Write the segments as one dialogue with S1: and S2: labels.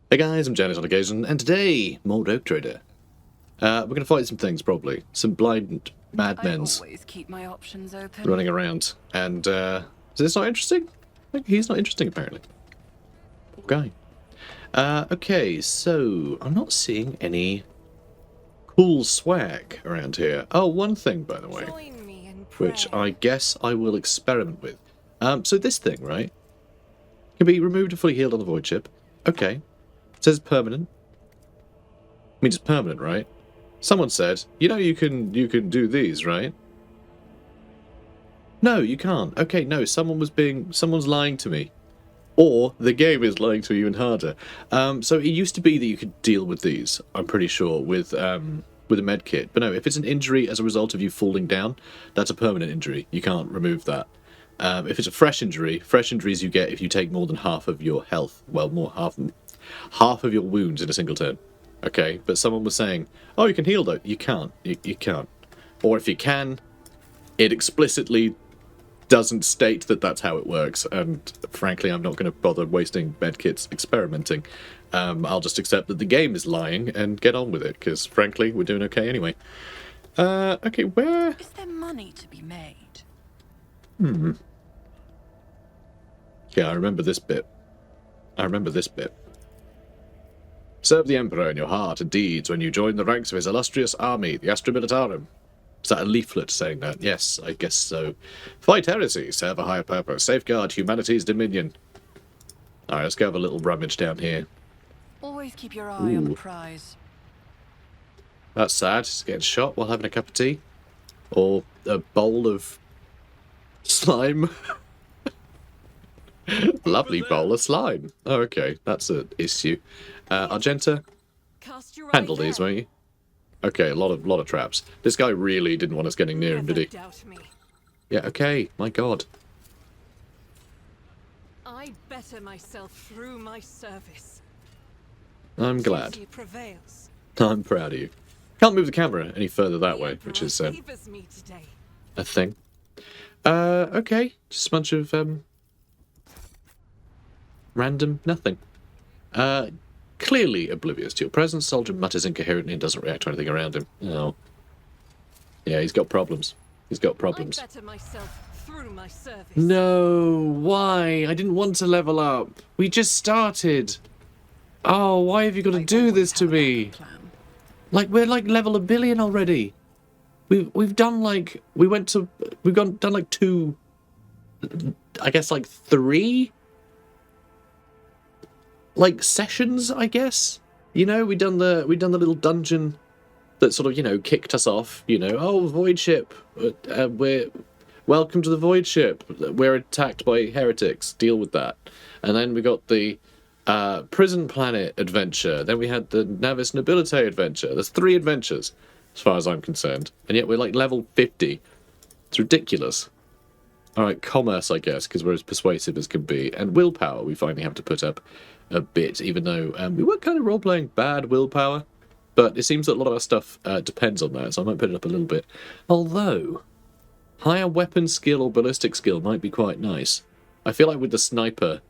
S1: Hey guys, I'm Janice on occasion, and today, more Oak Trader. We're going to fight some things, probably. Some blind madmen's
S2: always keep my options open.
S1: running around. And, is this not interesting? He's not interesting, apparently. Poor guy. Okay, so, I'm not seeing any cool swag around here. Oh, one thing, by the way, which I guess I will experiment with. So this thing, right, can be removed and fully healed on the void ship. Okay. It says permanent. Means it's permanent, right? Someone said, you know, you can do these, right? No, you can't. Okay, no, someone's lying to me. Or the game is lying to me even harder. So it used to be that you could deal with these, I'm pretty sure, with a med kit. But no, if it's an injury as a result of you falling down, that's a permanent injury. You can't remove that. If it's a fresh injuries you get if you take more than half of your health. Well, half of your wounds in a single turn. Okay, but someone was saying, oh, you can heal though. You can't. You can't. Or if you can, it explicitly doesn't state that that's how it works. And frankly, I'm not going to bother wasting medkits experimenting. I'll just accept that the game is lying and get on with it, because frankly, we're doing okay anyway. Okay, where...
S2: Is there money to be made?
S1: Yeah, I remember this bit. Serve the Emperor in your heart and deeds when you join the ranks of his illustrious army, the Astra Militarum. Is that a leaflet saying that? Yes, I guess so. Fight heresy, serve a higher purpose, safeguard humanity's dominion. Alright, let's go have a little rummage down here.
S2: Always keep your eye on the prize.
S1: That's sad. He's getting shot while having a cup of tea. Or a bowl of slime. Lovely bowl of slime. Oh, okay, that's an issue. Argenta, handle these, won't you? Okay, a lot of traps. This guy really didn't want us getting near him, did he? Yeah, okay, my god.
S3: I better myself through my service.
S1: I'm glad. I'm proud of you. Can't move the camera any further that way, which is a thing. Okay, just a bunch of random nothing. Clearly oblivious to your presence, soldier mutters incoherently and doesn't react to anything around him. Oh. Yeah, he's got problems. He's got problems. No, why? I didn't want to level up. We just started. Oh, why have you got to do this to me? Like, we're like level 1 billion already. We've done like, done like 2, I guess like 3 like sessions, I guess. You know, we done the little dungeon that sort of, you know, kicked us off. You know, oh, void ship, we're welcome to the void ship. We're attacked by heretics. Deal with that. And then we got the prison planet adventure. Then we had the Navis Nobilite adventure. There's 3 adventures, as far as I'm concerned, and yet we're like level 50. It's ridiculous. All right, commerce, I guess, because we're as persuasive as can be, and willpower we finally have to put up a bit, even though we were kind of role-playing bad willpower, but it seems that a lot of our stuff depends on that, so I might put it up a little bit. Although, higher weapon skill or ballistic skill might be quite nice. I feel like with the sniper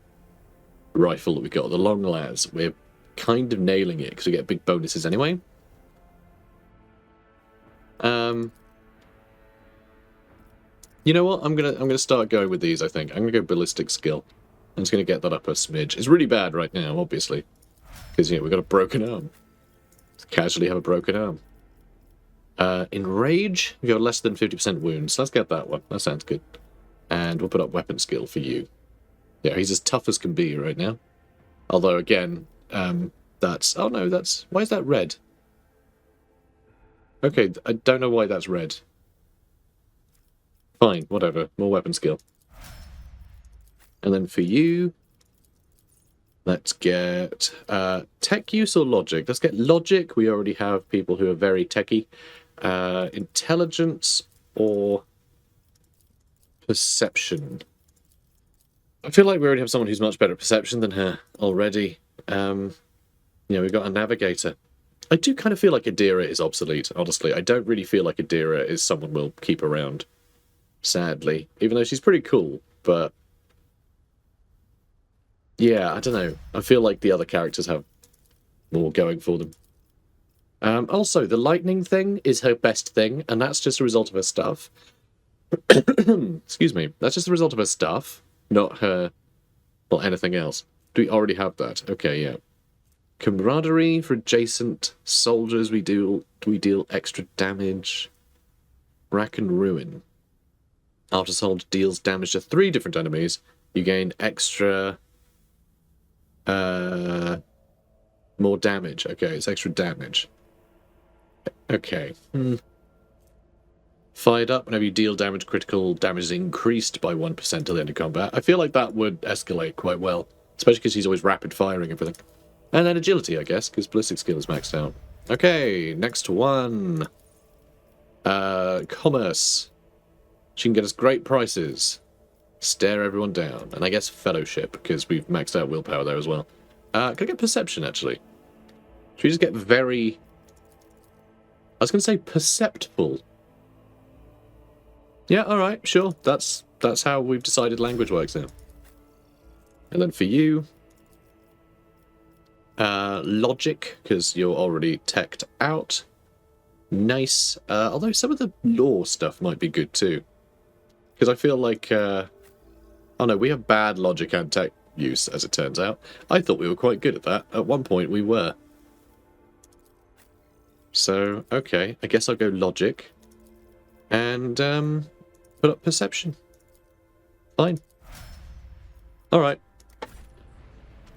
S1: rifle that we got, the long las, we're kind of nailing it, because we get big bonuses anyway. You know what? I'm gonna start going with these, I think. I'm gonna go ballistic skill. I'm just gonna get that up a smidge. It's really bad right now, obviously. Because, you know, we've got a broken arm. Just casually have a broken arm. In rage, we got less than 50% wounds. Let's get that one. That sounds good. And we'll put up weapon skill for you. Yeah, he's as tough as can be right now. Although, again, that's... Oh, no, that's... Why is that red? Okay, I don't know why that's red. Fine, whatever. More weapon skill. And then for you, let's get tech use or logic. Let's get logic. We already have people who are very techy. Intelligence or perception. I feel like we already have someone who's much better at perception than her already. You know, we've got a navigator. I do kind of feel like Adira is obsolete, honestly. I don't really feel like Adira is someone we'll keep around, sadly. Even though she's pretty cool, but... Yeah, I don't know. I feel like the other characters have more going for them. Also, the lightning thing is her best thing, and that's just a result of her stuff. Excuse me. That's just the result of her stuff, not her, well, anything else. Do we already have that? Okay, yeah. Camaraderie for adjacent soldiers. We deal extra damage. Rack and ruin. After soldier deals damage to 3 different enemies, you gain extra. More damage. Okay, it's extra damage. Okay. Fired up, whenever you deal damage, critical damage is increased by 1% till the end of combat. I feel like that would escalate quite well, especially because he's always rapid firing everything. And then agility, I guess, because ballistic skill is maxed out. Okay, next one. Commerce. She can get us great prices. Stare everyone down. And I guess fellowship, because we've maxed out willpower there as well. Can I get perception, actually? Should we just get very... I was going to say perceptible. Yeah, alright, sure. That's how we've decided language works now. And then for you... logic, because you're already teched out. Nice. Although some of the law stuff might be good too. Because I feel like... oh no, we have bad logic and tech use, as it turns out. I thought we were quite good at that. At one point we were. So, okay. I guess I'll go logic. And, put up perception. Fine. Alright.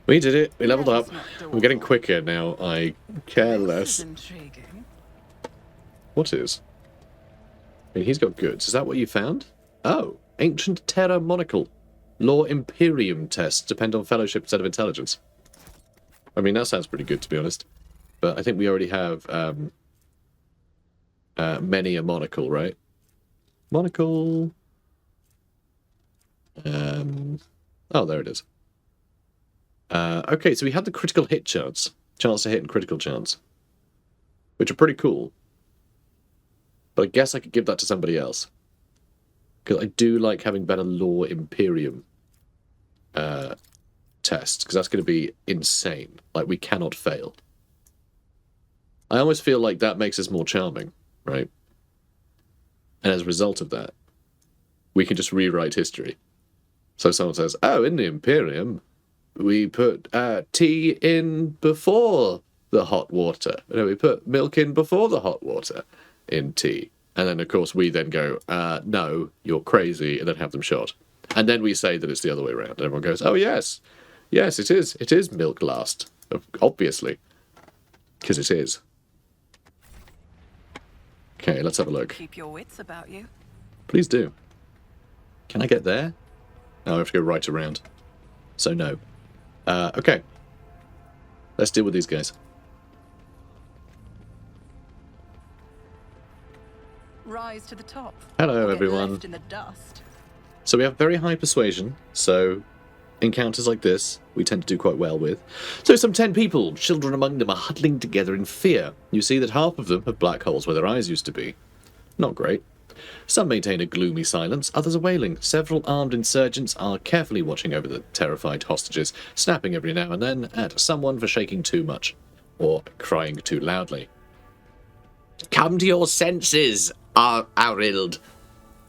S1: We did it. We leveled up. We're getting quicker now. I care less.
S2: Intriguing.
S1: What is? I mean, he's got goods. Is that what you found? Oh. Ancient Terra Monocle. Law Imperium tests depend on fellowship instead of intelligence. I mean, that sounds pretty good, to be honest. But I think we already have many a monocle, right? Monocle... oh, there it is. Okay, so we had the critical hit chance. Chance to hit and critical chance. Which are pretty cool. But I guess I could give that to somebody else. Because I do like having better Law Imperium tests. Because that's going to be insane. Like, we cannot fail. I almost feel like that makes us more charming, right? And as a result of that, we can just rewrite history. So someone says, oh, in the Imperium... we put tea in before the hot water. No, we put milk in before the hot water in tea. And then, of course, we then go, no, you're crazy, and then have them shot. And then we say that it's the other way around. And everyone goes, oh, yes. Yes, it is. It is milk last. Obviously. Because it is. Okay, let's have a look.
S2: Keep your wits about you.
S1: Please do. Can I get there? No, I have to go right around. So no. Okay. Let's deal with these guys.
S2: Rise to the top.
S1: Hello,
S2: Or get
S1: everyone.
S2: left in the dust.
S1: So we have very high persuasion, so encounters like this we tend to do quite well with. So some 10 people, children among them, are huddling together in fear. You see that half of them have black holes where their eyes used to be. Not great. Some maintain a gloomy silence, others are wailing. Several armed insurgents are carefully watching over the terrified hostages, snapping every now and then at someone for shaking too much, or crying too loudly. Come to your senses, Aurild.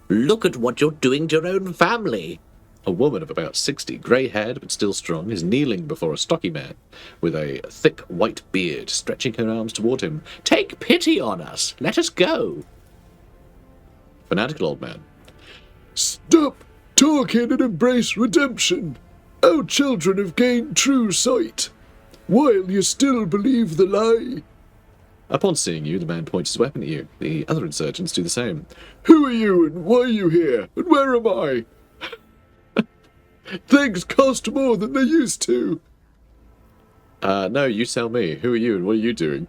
S1: Look at what you're doing to your own family. A woman of about 60, grey-haired but still strong, is kneeling before a stocky man with a thick white beard, stretching her arms toward him. Take pity on us. Let us go. Fanatical old man.
S4: Stop talking and embrace redemption. Our children have gained true sight, while you still believe the lie.
S1: Upon seeing you, the man points his weapon at you. The other insurgents do the same.
S4: Who are you and why are you here? And where am I? Things cost more than they used to.
S1: No, you tell me. Who are you and what are you doing?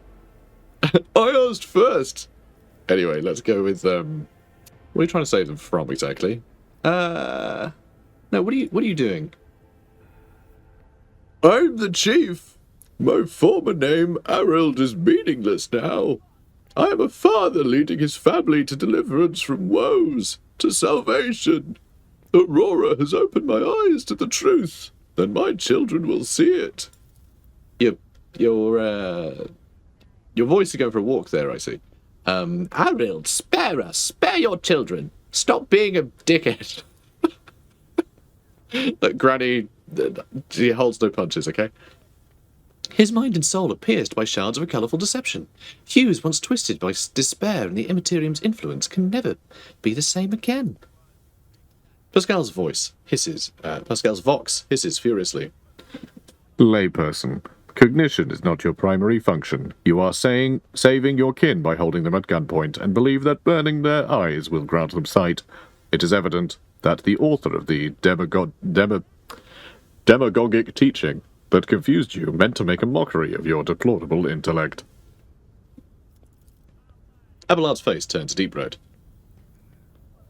S4: I asked first.
S1: Anyway, let's go with, What are you trying to save them from, exactly? No, what are you doing?
S4: I'm the chief. My former name, Aurild, is meaningless now. I am a father leading his family to deliverance from woes, to salvation. Aurora has opened my eyes to the truth, and my children will see it.
S1: Your your voice is going for a walk there, I see. Arild, spare us. Spare your children. Stop being a dickhead. Look, Granny, she holds no punches, okay? His mind and soul are pierced by shards of a colourful deception. Hues once twisted by despair and the Immaterium's influence can never be the same again. Pascal's voice hisses. Pascal's vox hisses furiously.
S4: Layperson, cognition is not your primary function. You are saving your kin by holding them at gunpoint and believe that burning their eyes will grant them sight. It is evident that the author of the demagogic teaching that confused you meant to make a mockery of your deplorable intellect.
S1: Abelard's face turns deep red.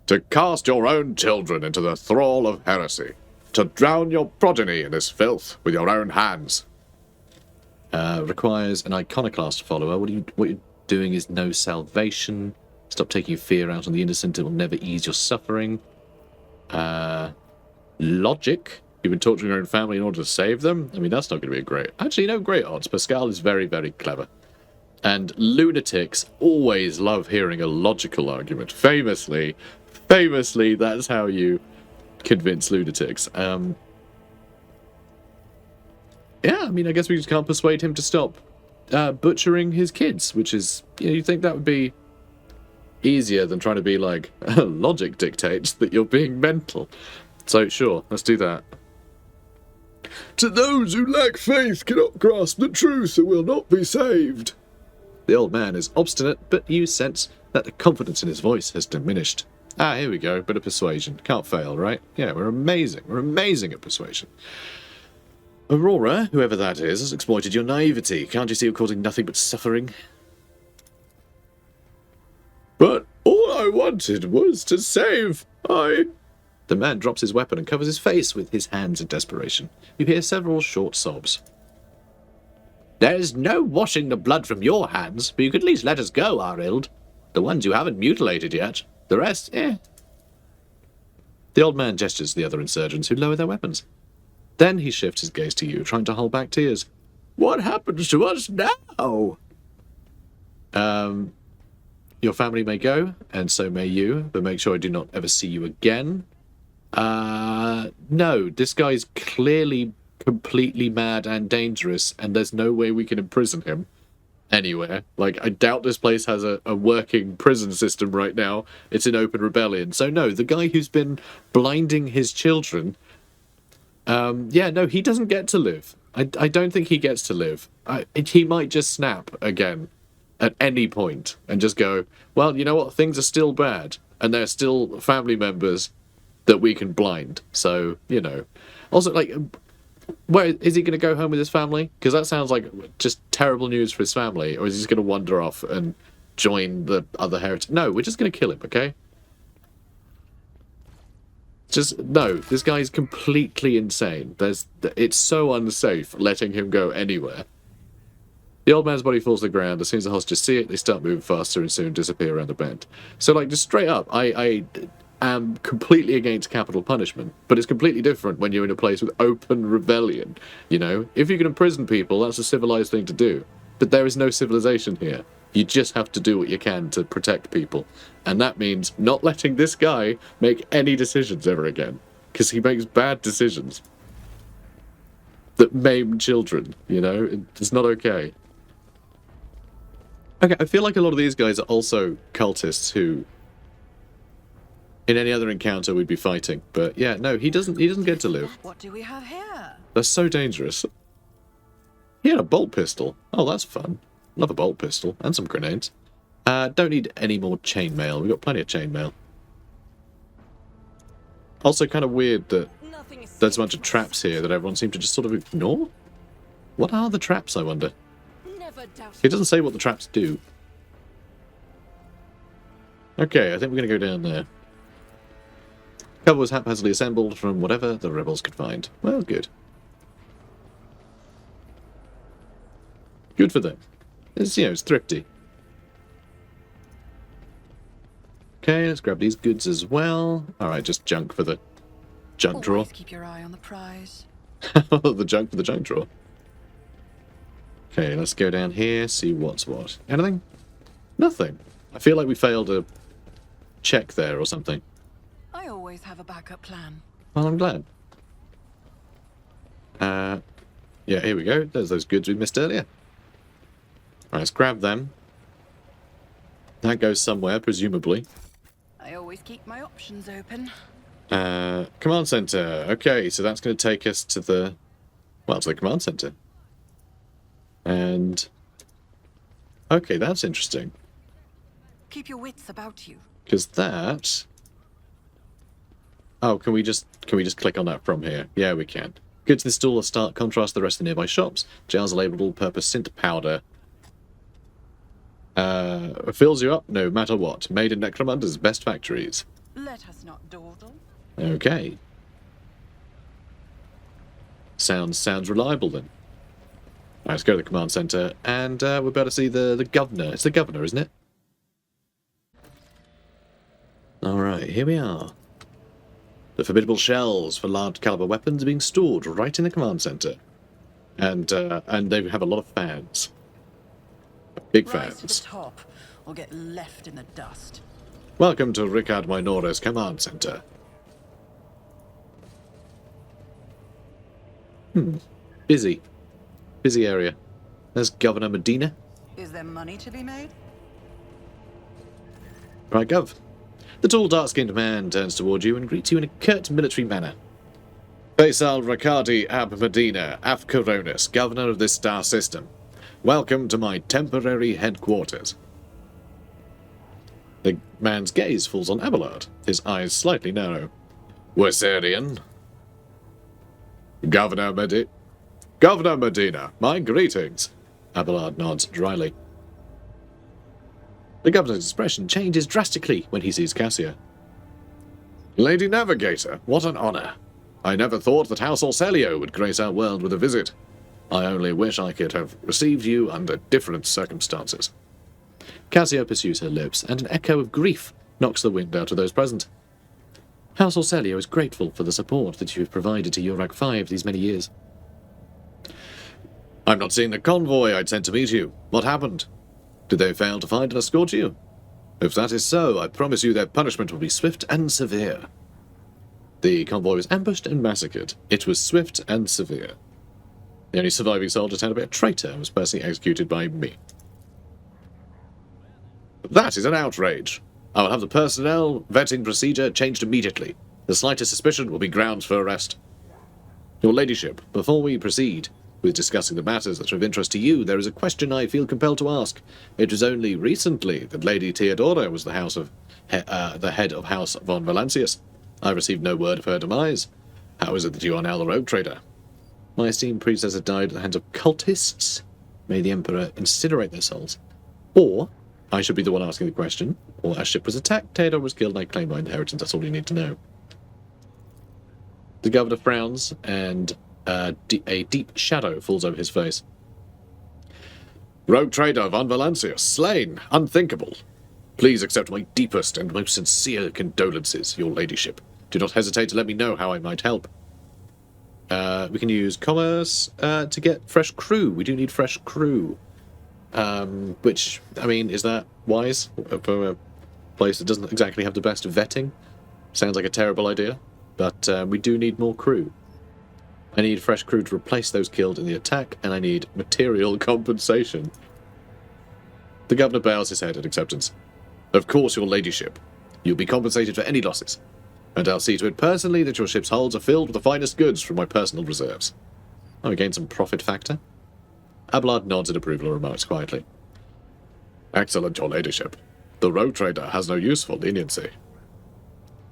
S4: To cast your own children into the thrall of heresy. To drown your progeny in this filth with your own hands.
S1: Requires an iconoclast follower. What you're doing is no salvation. Stop taking fear out on the innocent. It will never ease your suffering. Logic. You've been torturing your own family in order to save them? I mean, that's not going to be a great... Actually, no, great odds. Pascal is very, very clever. And lunatics always love hearing a logical argument. Famously, that's how you convince lunatics. Yeah, I mean, I guess we just can't persuade him to stop butchering his kids, which is... you'd think that would be easier than trying to be like, logic dictates that you're being mental. So, sure, let's do that.
S4: To those who lack faith cannot grasp the truth and will not be saved.
S1: The old man is obstinate, but you sense that the confidence in his voice has diminished. Ah, here we go, bit of persuasion. Can't fail, right? Yeah, we're amazing. We're amazing at persuasion. Aurora, whoever that is, has exploited your naivety. Can't you see you're causing nothing but suffering?
S4: But all I wanted was to save.
S1: The man drops his weapon and covers his face with his hands in desperation. You hear several short sobs. There's no washing the blood from your hands, but you could at least let us go, Arild. The ones you haven't mutilated yet. The rest, eh. The old man gestures to the other insurgents, who lower their weapons. Then he shifts his gaze to you, trying to hold back tears.
S4: What happens to us now?
S1: Your family may go, and so may you, but make sure I do not ever see you again. No, this guy's clearly completely mad and dangerous, and there's no way we can imprison him anywhere. Like, I doubt this place has a working prison system right now. It's in open rebellion. So no, the guy who's been blinding his children, yeah, no, he doesn't get to live. I don't think he gets to live. He might just snap again at any point and just go, well, you know what, things are still bad, and there are still family members that we can blind. So, you know. Also, like, where is he going to go home with his family? Because that sounds like just terrible news for his family. Or is he just going to wander off and join the other heretics? No, we're just going to kill him, okay? Just, no, this guy's completely insane. It's so unsafe letting him go anywhere. The old man's body falls to the ground. As soon as the hostages see it, they start moving faster and soon disappear around the bend. So, like, just straight up, I am completely against capital punishment, but it's completely different when you're in a place with open rebellion, you know? If you can imprison people, that's a civilized thing to do. But there is no civilization here. You just have to do what you can to protect people. And that means not letting this guy make any decisions ever again, because he makes bad decisions that maim children, you know? It's not okay. Okay, I feel like a lot of these guys are also cultists who, in any other encounter, we'd be fighting. But yeah, no, he doesn't get to live.
S2: What do we have here?
S1: That's so dangerous. He had a bolt pistol. Oh, that's fun. Love a bolt pistol. And some grenades. Don't need any more chainmail. We've got plenty of chainmail. Also kind of weird that there's a bunch of traps here that everyone seems to just sort of ignore. What are the traps, I wonder? It doesn't say what the traps do. Okay, I think we're going to go down there. Cover was haphazardly assembled from whatever the rebels could find. Well, good. Good for them. It's, you know, it's thrifty. Okay, let's grab these goods as well. Alright, just junk for the junk drawer.
S2: Always keep your eye on the prize.
S1: The junk for the junk drawer. Okay, let's go down here, see what's what. Anything? Nothing. I feel like we failed a check there or something.
S2: I always have a backup plan.
S1: Well, I'm glad. Yeah, here we go. There's those goods we missed earlier. Right, let's grab them. That goes somewhere, presumably.
S2: I always keep my options open.
S1: Command center. Okay, so that's going to take us to the... Well, to the command center. And... Okay, that's interesting.
S2: Keep your wits about you.
S1: Because that... Oh, can we just click on that from here? Yeah, we can. Goods in the store will stark contrast to the rest of the nearby shops. Jars are labeled all-purpose synth powder. Fills you up no matter what. Made in Necromancer's best factories.
S2: Let us not dawdle.
S1: Okay. Sounds reliable then. Right, let's go to the command center, and we're about to see the governor. It's the governor, isn't it? Alright, here we are. The formidable shells for large caliber weapons are being stored right in the command center. And they have a lot of fans. Big
S2: Rise to
S1: fans.
S2: the top, or get left in the dust.
S1: Welcome to Ricard Minore's command center. Busy. Busy area. There's Governor Medina.
S2: Is there money to be made?
S1: Right, Gov. The tall, dark-skinned man turns toward you and greets you in a curt military manner. Faisal Rakardi Ab Medina, Af Coronis, Governor of this star system. Welcome to my temporary headquarters. The man's gaze falls on Abelard, his eyes slightly narrow. Wessarian. Governor Medina, my greetings. Abelard nods dryly. The governor's expression changes drastically when he sees Cassia. Lady Navigator, what an honor. I never thought that House Orselio would grace our world with a visit. I only wish I could have received you under different circumstances. Cassia pursues her lips, and an echo of grief knocks the wind out of those present. House Orselio is grateful for the support that you have provided to Urak 5 these many years. I'm not seeing the convoy I'd sent to meet you. What happened? Did they fail to find and escort you? If that is so, I promise you their punishment will be swift and severe. The convoy was ambushed and massacred. It was swift and severe. The only surviving soldier turned to be a traitor and was personally executed by me. That is an outrage. I will have the personnel vetting procedure changed immediately. The slightest suspicion will be grounds for arrest. Your Ladyship, before we proceed with discussing the matters that are of interest to you, there is a question I feel compelled to ask. It was only recently that Lady Theodora was the head of House von Valancius. I received no word of her demise. How is it that you are now the rogue trader? My esteemed predecessor died at the hands of cultists. May the Emperor incinerate their souls. Or I should be the one asking the question. Or our ship was attacked, Theodore was killed, and I claim my inheritance. That's all you need to know. The governor frowns, and a deep shadow falls over his face. Rogue trader von Valancius, slain, unthinkable. Please accept my deepest and most sincere condolences, your ladyship. Do not hesitate to let me know how I might help. We can use commerce to get fresh crew. We do need fresh crew. Which, I mean, is that wise for a place that doesn't exactly have the best vetting? Sounds like a terrible idea, but we do need more crew. I need fresh crew to replace those killed in the attack, and I need material compensation. The governor bows his head in acceptance. Of course, your ladyship. You'll be compensated for any losses, and I'll see to it personally that your ship's holds are filled with the finest goods from my personal reserves. I gain some profit factor. Abelard nods in approval and remarks quietly. Excellent, your ladyship. The rogue trader has no use for leniency.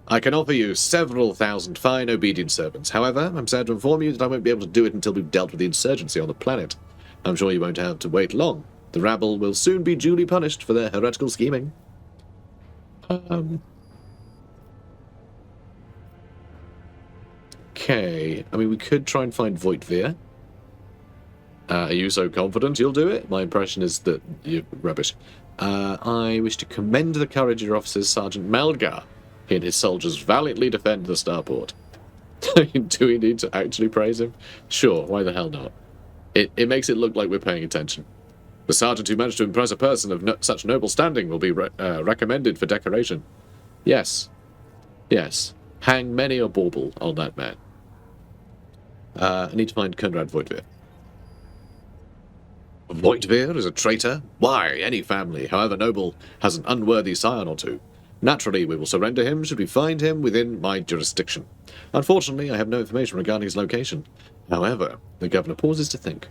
S1: I can offer you several thousand fine, obedient servants. However, I'm sad to inform you that I won't be able to do it until we've dealt with the insurgency on the planet. I'm sure you won't have to wait long. The rabble will soon be duly punished for their heretical scheming. Okay. I mean, we could try and find Voitvir. Are you so confident you'll do it? My impression is that you're rubbish. I wish to commend the courage of your officers, Sergeant Malgar. He and his soldiers valiantly defend the starport. Do we need to actually praise him? Sure, why the hell not? It makes it look like we're paying attention. The sergeant who managed to impress a person of such noble standing will be recommended for decoration. Yes. Yes. Hang many a bauble on that man. I need to find Conrad Voitvir. Voitvir is a traitor? Why, any family, however noble, has an unworthy scion or two. Naturally, we will surrender him should we find him within my jurisdiction. Unfortunately, I have no information regarding his location. However, the governor pauses to think.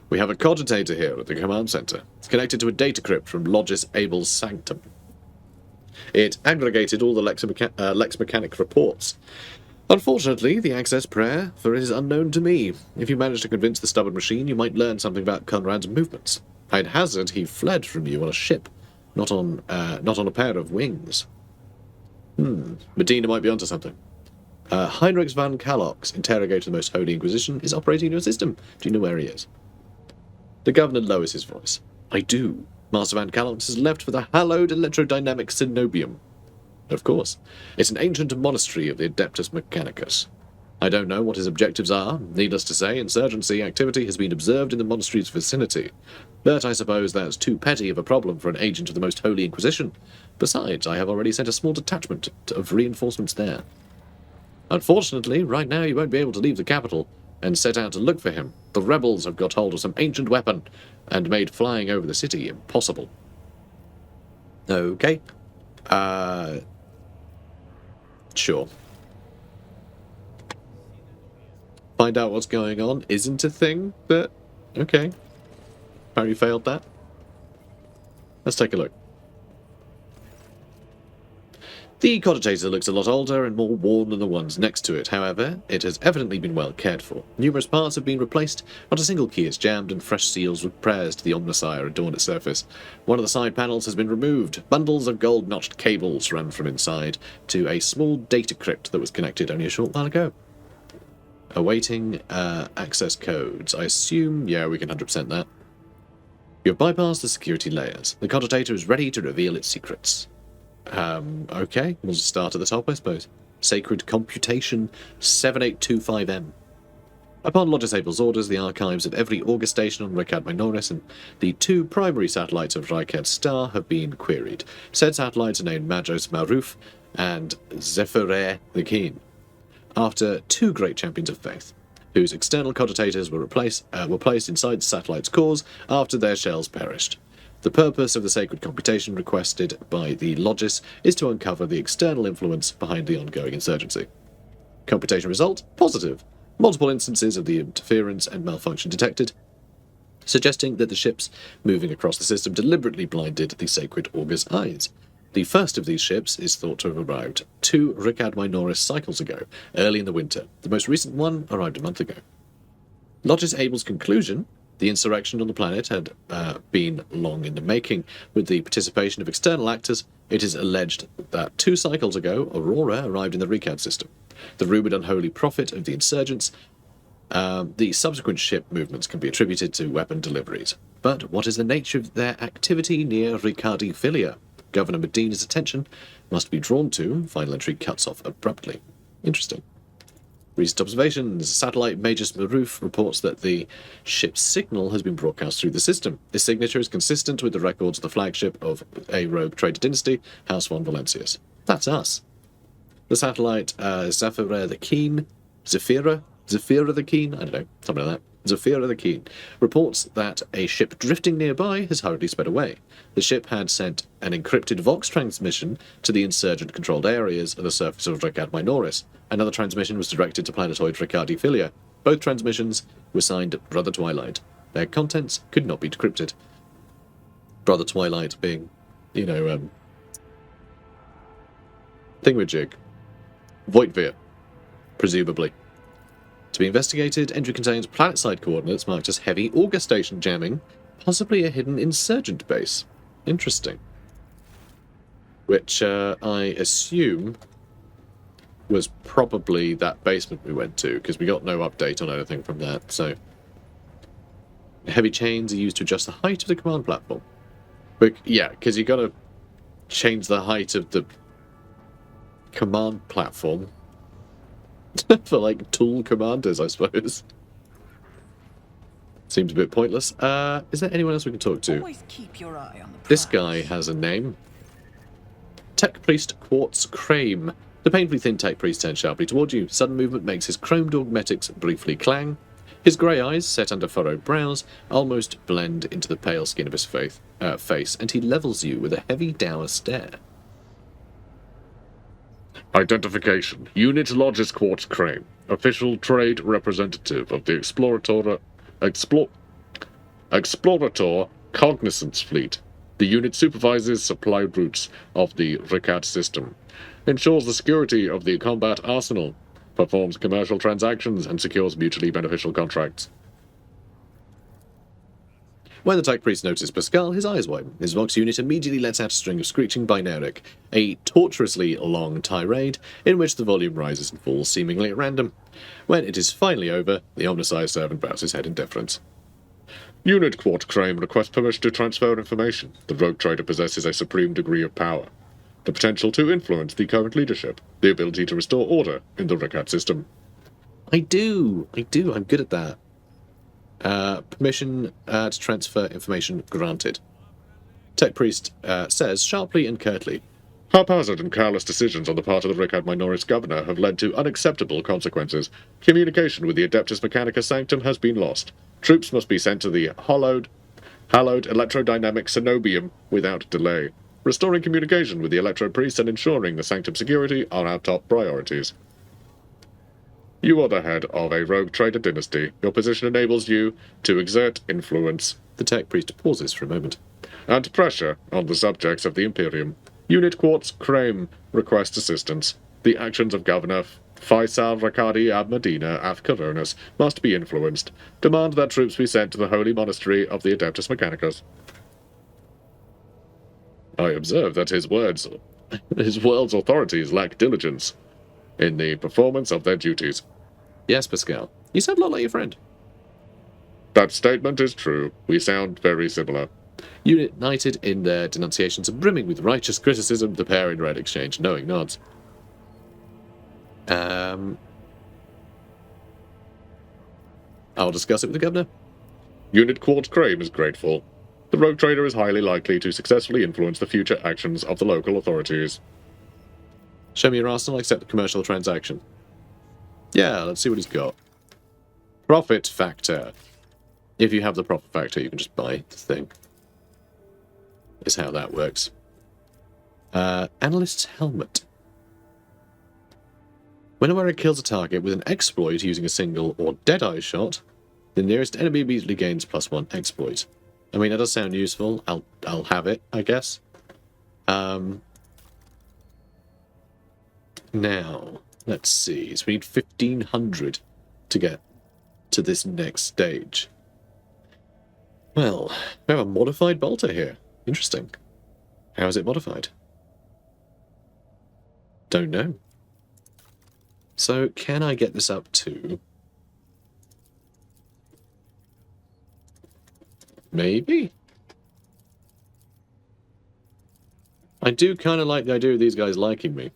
S1: We have a cogitator here at the command center. It's connected to a data crypt from Logis Abel's sanctum. It aggregated all the Lex Mechanic reports. Unfortunately, the access prayer for it is unknown to me. If you manage to convince the stubborn machine, you might learn something about Conrad's movements. I'd hazard he fled from you on a ship, not on a pair of wings. Medina might be onto something. Heinrich van Kallox, interrogator of the Most Holy Inquisition, is operating in your system. Do you know where he is? The governor lowers his voice. I do. Master van Kallox has left for the hallowed electrodynamic Cenobium. Of course. It's an ancient monastery of the Adeptus Mechanicus. I don't know what his objectives are. Needless to say, insurgency activity has been observed in the monastery's vicinity. But I suppose that's too petty of a problem for an agent of the Most Holy Inquisition. Besides, I have already sent a small detachment of reinforcements there. Unfortunately, right now you won't be able to leave the capital and set out to look for him. The rebels have got hold of some ancient weapon and made flying over the city impossible. Okay. Sure. Find out what's going on isn't a thing, but okay. Apparently failed that. Let's take a look. The cogitator looks a lot older and more worn than the ones next to it. However, it has evidently been well cared for. Numerous parts have been replaced, not a single key is jammed, and fresh seals with prayers to the Omnissiah adorn its surface. One of the side panels has been removed. Bundles of gold-notched cables run from inside to a small data crypt that was connected only a short while ago. Awaiting access codes. I assume, yeah, we can 100% that. You have bypassed the security layers. The cogitator is ready to reveal its secrets. Okay, we'll just start at the top, I suppose. Sacred Computation 7825M. Upon Logis Abel's orders, the archives of every Augur station on Ricad Minoris and the 2 primary satellites of Ricad Star have been queried. Said satellites are named Magos Maruf and Zephyre the Keen, after 2 great champions of faith, whose external cogitators were placed inside the satellite's cores after their shells perished. The purpose of the sacred computation requested by the Logis is to uncover the external influence behind the ongoing insurgency. Computation result? Positive. Multiple instances of the interference and malfunction detected, suggesting that the ships moving across the system deliberately blinded the sacred Augur's eyes. The first of these ships is thought to have arrived 2 Ricad Minoris cycles ago, early in the winter. The most recent one arrived a month ago. Logis Abel's conclusion: the insurrection on the planet had been long in the making. With the participation of external actors, it is alleged that 2 cycles ago, Aurora arrived in the Ricad system. The rumoured unholy prophet of the insurgents. The subsequent ship movements can be attributed to weapon deliveries. But what is the nature of their activity near Ricadi Filia? Governor Medina's attention must be drawn to. Final entry cuts off abruptly. Interesting. Recent observations. Satellite Magus Maruf reports that the ship's signal has been broadcast through the system. This signature is consistent with the records of the flagship of a rogue trader dynasty, House von Valencius. That's us. The satellite Zephyra the Keen, Zephyra the Keen, I don't know, something like that. Zephyra the Keen reports that a ship drifting nearby has hurriedly sped away. The ship had sent an encrypted Vox transmission to the insurgent-controlled areas at the surface of Ricad Minoris. Another transmission was directed to planetoid Ricadi Filia. Both transmissions were signed Brother Twilight. Their contents could not be decrypted. Brother Twilight being, thingamajig. Voitvir, presumably. To be investigated, entry contains planet-side coordinates marked as heavy Augur station jamming, possibly a hidden insurgent base. Interesting. Which I assume was probably that basement we went to, because we got no update on anything from that, so... Heavy chains are used to adjust the height of the command platform. But, yeah, because you got to change the height of the command platform for, like, tool commanders, I suppose. Seems a bit pointless. Is there anyone else we can talk to?
S2: Always keep your eye on the prize.
S1: This guy has a name. Tech Priest Quartz Crame. The painfully thin Tech Priest turns sharply toward you. Sudden movement makes his chromed augmetics briefly clang. His grey eyes, set under furrowed brows, almost blend into the pale skin of his face, and he levels you with a heavy dour stare.
S4: Identification. Unit Lodges Quartz Crane. Official trade representative of the Explorator Cognizance Fleet. The unit supervises supply routes of the Owlcat system, ensures the security of the combat arsenal, performs commercial transactions, and secures mutually beneficial contracts.
S1: When the Tech Priest notices Pascal, his eyes widen. His Vox unit immediately lets out a string of screeching binaric, a tortuously long tirade in which the volume rises and falls seemingly at random. When it is finally over, the omniscient servant bows his head in deference.
S4: Unit Quartz Crane requests permission to transfer information. The rogue trader possesses a supreme degree of power. The potential to influence the current leadership. The ability to restore order in the Owlcat system.
S1: I do. I'm good at that. Permission to transfer information granted. Tech Priest says sharply and curtly.
S4: Haphazard and careless decisions on the part of the Owlcat Minoris governor have led to unacceptable consequences. Communication with the Adeptus Mechanica Sanctum has been lost. Troops must be sent to the hallowed electrodynamic cenobium without delay. Restoring communication with the Electro Priest and ensuring the Sanctum security are our top priorities. You are the head of a rogue trader dynasty. Your position enables you to exert influence.
S1: The Tech Priest pauses for a moment.
S4: And pressure on the subjects of the Imperium. Unit Quartz Crane requests assistance. The actions of Governor Faisal Rakadi ab Medina af Coronis must be influenced. Demand that troops be sent to the holy monastery of the Adeptus Mechanicus. I observe that his world's authorities lack diligence in the performance of their duties.
S1: Yes, Pascal. You sound a lot like your friend.
S4: That statement is true. We sound very similar.
S1: United in their denunciations and brimming with righteous criticism, the pair in red exchange knowing nods. I'll discuss it with the governor.
S4: Unit Quartz Crane is grateful. The rogue trader is highly likely to successfully influence the future actions of the local authorities.
S1: Show me your arsenal, accept the commercial transaction. Yeah, let's see what he's got. Profit factor. If you have the profit factor, you can just buy the thing. Is how that works. Analyst's helmet. When a wearer kills a target with an exploit using a single or dead-eye shot, the nearest enemy immediately gains +1 exploit. I mean, that does sound useful. I'll have it, I guess. Now, let's see. So we need 1,500 to get to this next stage. Well, we have a modified bolter here. Interesting. How is it modified? Don't know. So, can I get this up to... Maybe? I do kind of like the idea of these guys liking me.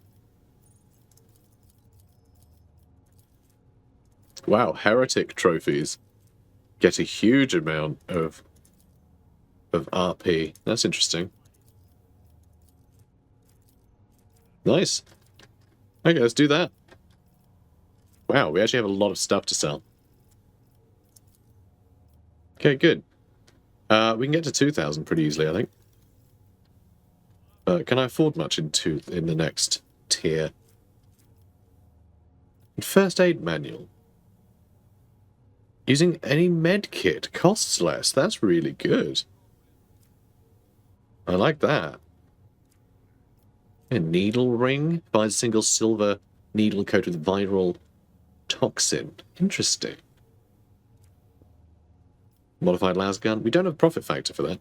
S1: Wow, heretic trophies get a huge amount of RP. That's interesting. Nice. Okay, let's do that. Wow, we actually have a lot of stuff to sell. Okay, good. We can get to 2,000 pretty easily, I think. Can I afford much in the next tier? First aid manual. Using any med kit costs less. That's really good. I like that. A needle ring buys a single silver needle coated with viral toxin. Interesting. Modified lasgun. We don't have a profit factor for that.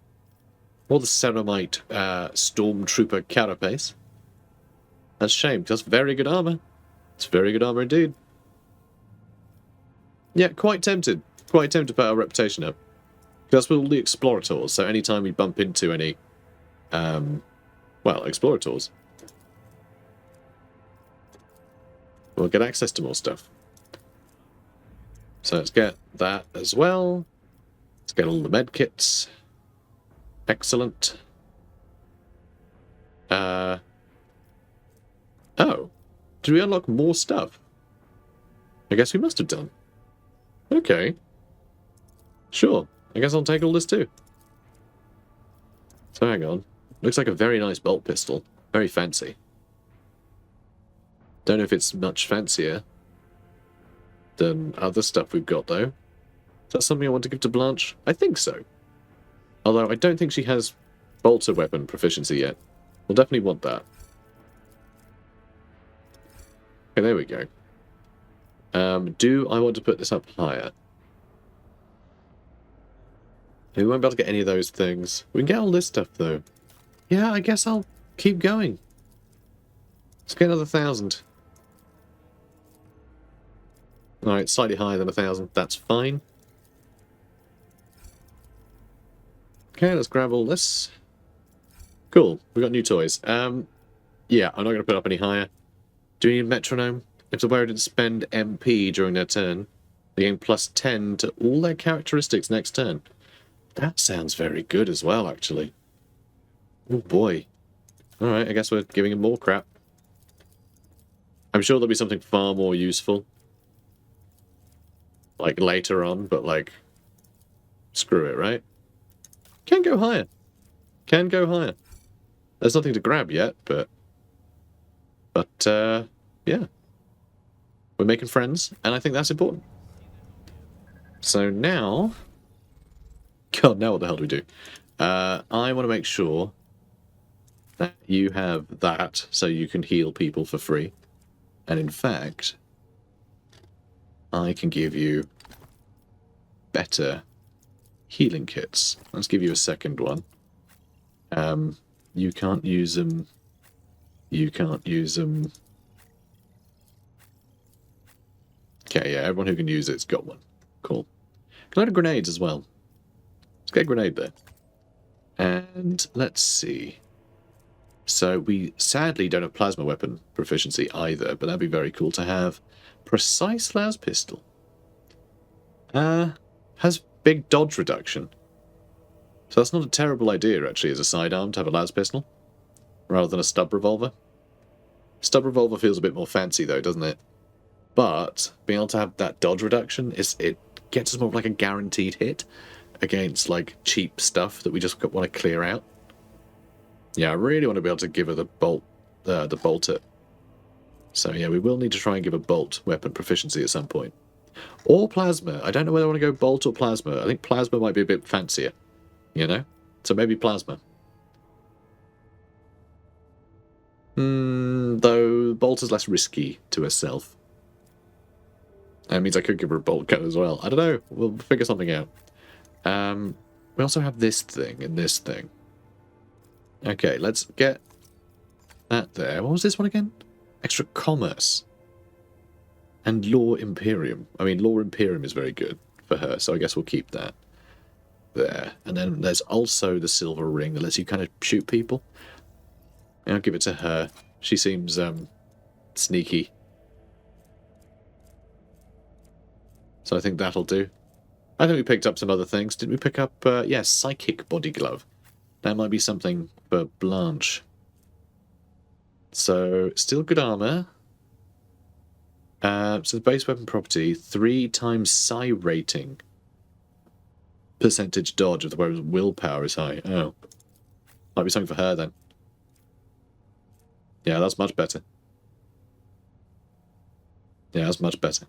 S1: Or the ceramite stormtrooper carapace. That's a shame, because that's very good armor. It's very good armor indeed. Yeah, quite tempted. Quite tempted to put our reputation up. That's with all the explorators, so anytime we bump into any, explorators, we'll get access to more stuff. So let's get that as well. Let's get all the med kits. Excellent. Oh. Did we unlock more stuff? I guess we must have done. Okay. Sure. I guess I'll take all this too. So hang on. Looks like a very nice bolt pistol. Very fancy. Don't know if it's much fancier than other stuff we've got, though. Is that something I want to give to Blanche? I think so. Although I don't think she has bolter weapon proficiency yet. We'll definitely want that. Okay, there we go. Do I want to put this up higher? We won't be able to get any of those things. We can get all this stuff, though. Yeah, I guess I'll keep going. Let's get another 1,000. Alright, slightly higher than 1,000. That's fine. Okay, let's grab all this. Cool, we've got new toys. Yeah, I'm not going to put up any higher. Do we need a metronome? If the wearer didn't spend MP during their turn, they gain plus 10 to all their characteristics next turn. That sounds very good as well, actually. Oh boy. Alright, I guess we're giving him more crap. I'm sure there'll be something far more useful. Like later on, but like... Screw it, right? Can go higher. Can go higher. There's nothing to grab yet, but... yeah. We're making friends, and I think that's important. So now... God, now what the hell do we do? I want to make sure that you have that so you can heal people for free. And in fact, I can give you better healing kits. Let's give you a second one. You can't use them. You can't use them. Okay, yeah, everyone who can use it's got one. Cool. Can I have grenades as well? Let's get a grenade there. And let's see. So we sadly don't have plasma weapon proficiency either, but that'd be very cool to have. Precise las pistol. Has big dodge reduction. So that's not a terrible idea, actually, as a sidearm to have a las pistol, rather than a stub revolver. Stub revolver feels a bit more fancy, though, doesn't it? But being able to have that dodge reduction, it gets us more of like a guaranteed hit against like cheap stuff that we just want to clear out. Yeah, I really want to be able to give her the bolter. So yeah, we will need to try and give a bolt weapon proficiency at some point. Or plasma. I don't know whether I want to go bolt or plasma. I think plasma might be a bit fancier. You know? So maybe plasma. Though bolt is less risky to herself. That means I could give her a bolt gun as well. I don't know. We'll figure something out. We also have this thing and this thing. Okay, let's get that there. What was this one again? Extra commerce. And Law Imperium. I mean, Law Imperium is very good for her, so I guess we'll keep that there. And then there's also the silver ring that lets you kind of shoot people. And I'll give it to her. She seems sneaky. So I think that'll do. I think we picked up some other things. Didn't we pick up, yeah, Psychic Body Glove. That might be something for Blanche. So, still good armor. So the base weapon property, 3 times psi rating. Percentage dodge if the wearer's willpower is high. Oh. Might be something for her then. Yeah, that's much better. Yeah, that's much better.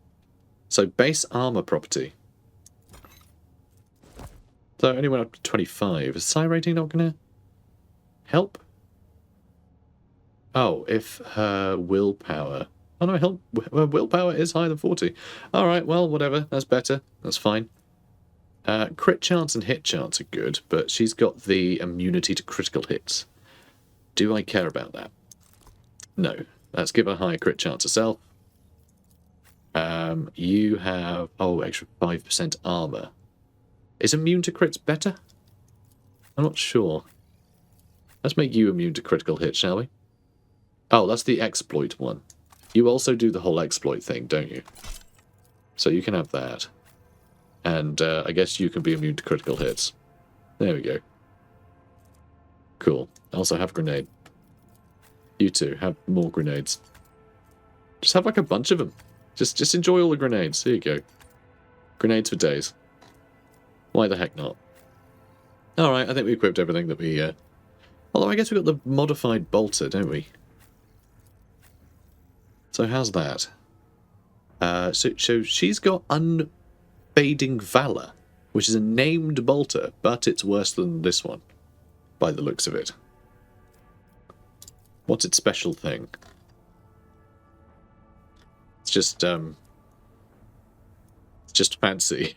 S1: So base armor property. So it only went up to 25. Is psi rating not going to help? Oh, if her willpower... Oh no, her willpower is higher than 40. Alright, well, whatever. That's better. That's fine. Crit chance and hit chance are good, but she's got the immunity to critical hits. Do I care about that? No. Let's give her a higher crit chance herself. You have... Oh, extra 5% armor. Is immune to crits better? I'm not sure. Let's make you immune to critical hits, shall we? Oh, that's the exploit one. You also do the whole exploit thing, don't you? So you can have that. And I guess you can be immune to critical hits. There we go. Cool. Also have grenade. You two, have more grenades. Just have like a bunch of them. Just enjoy all the grenades. There you go. Grenades for days. Why the heck not? Alright, I think we equipped everything that we... Although I guess we got the modified bolter, don't we? So how's that? So she's got Unfading Valor, which is a named bolter, but it's worse than this one, by the looks of it. What's its special thing? It's just fancy,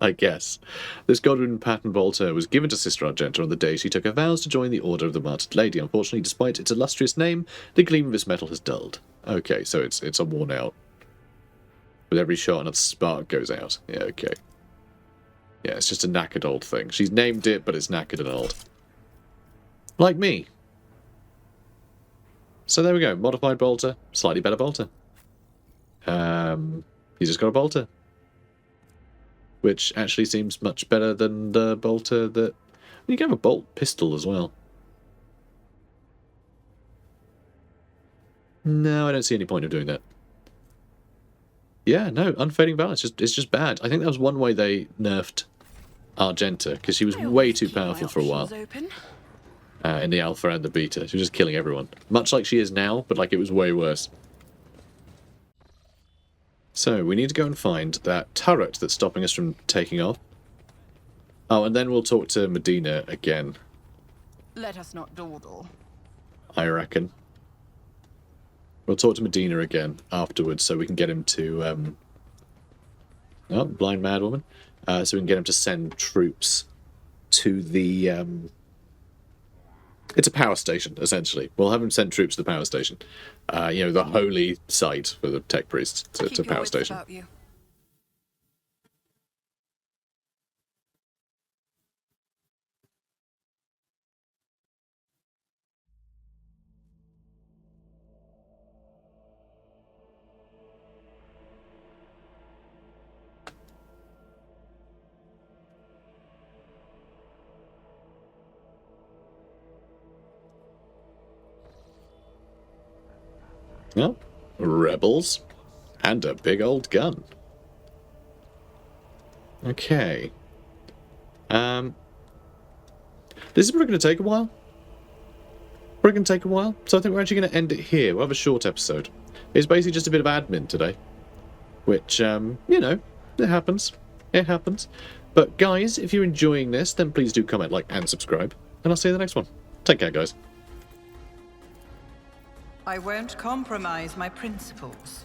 S1: I guess. This Godwin pattern bolter was given to Sister Argenta on the day she took her vows to join the Order of the Martyred Lady. Unfortunately, despite its illustrious name, the gleam of its metal has dulled. Okay, so it's a worn out. With every shot, another spark goes out. Yeah, okay. Yeah, it's just a knackered old thing. She's named it, but it's knackered and old. Like me. So there we go. Modified bolter. Slightly better bolter. He's just got a bolter. Which actually seems much better than the bolter that... You can have a bolt pistol as well. No, I don't see any point of doing that. Yeah, no, Unfading Valor, it's just bad. I think that was one way they nerfed Argenta, because she was way too powerful for a while. In the alpha and the beta. She was just killing everyone. Much like she is now, but like it was way worse. So, we need to go and find that turret that's stopping us from taking off. Oh, and then we'll talk to Medina again.
S2: Let us not dawdle.
S1: I reckon. We'll talk to Medina again afterwards so we can get him to... Oh, blind mad woman. So we can get him to send troops to the... It's a power station, essentially. We'll have him send troops to the power station. You know, the holy site for the tech priests to power station.
S2: About you.
S1: Well, rebels and a big old gun. Okay. This is probably going to take a while. Probably going to take a while. So I think we're actually going to end it here. We'll have a short episode. It's basically just a bit of admin today. Which, you know, it happens. It happens. But guys, if you're enjoying this, then please do comment, like, and subscribe. And I'll see you in the next one. Take care, guys.
S2: I won't compromise my principles.